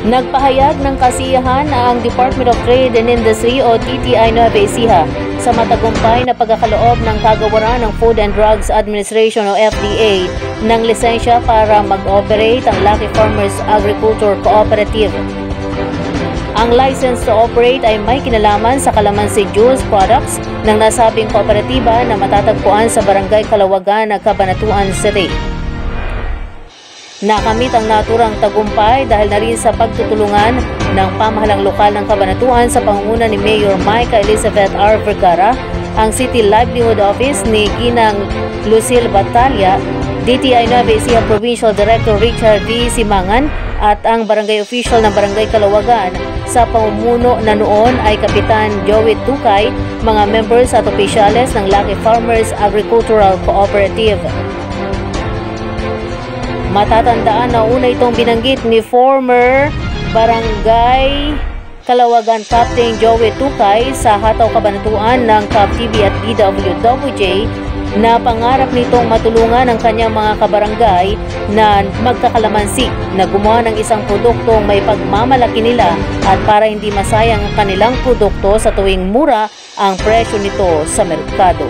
Nagpahayag ng kasiyahan ang Department of Trade and Industry o DTI Nueva Ecija sa matagumpay na pagkakaloob ng kagawaran ng Food and Drugs Administration o FDA ng lisensya para mag-operate ang Lucky Farmers Agriculture Cooperative. Ang license to operate ay may kinalaman sa kalamansi juice products ng nasabing kooperatiba na matatagpuan sa Barangay Kalawagan, Cabanatuan City. Nakamit ang naturang tagumpay dahil na rin sa pagtutulungan ng pamahalang lokal ng Cabanatuan sa pangunguna ni Mayor Micah Elizabeth R. Vergara, ang City Livelihood Office ni Ginang Lucille Batalya, DTI Nueva Ecija Provincial Director Richard D. Simangan at ang barangay official ng Barangay Kalawagan sa pamumuno na noon ay Kapitan Joey Tukay, mga members at opisyales ng Lucky Farmers Agricultural Cooperative. Matatandaan na una itong binanggit ni former Barangay Kalawagan Captain Joey Tukay sa Hataw Cabanatuan ng CAP-TV at DWWJ na pangarap nitong matulungan ang kanyang mga kabarangay na magkakalamansi na gumawa ng isang produktong may pagmamalaki nila at para hindi masayang ang kanilang produkto sa tuwing mura ang presyo nito sa merkado.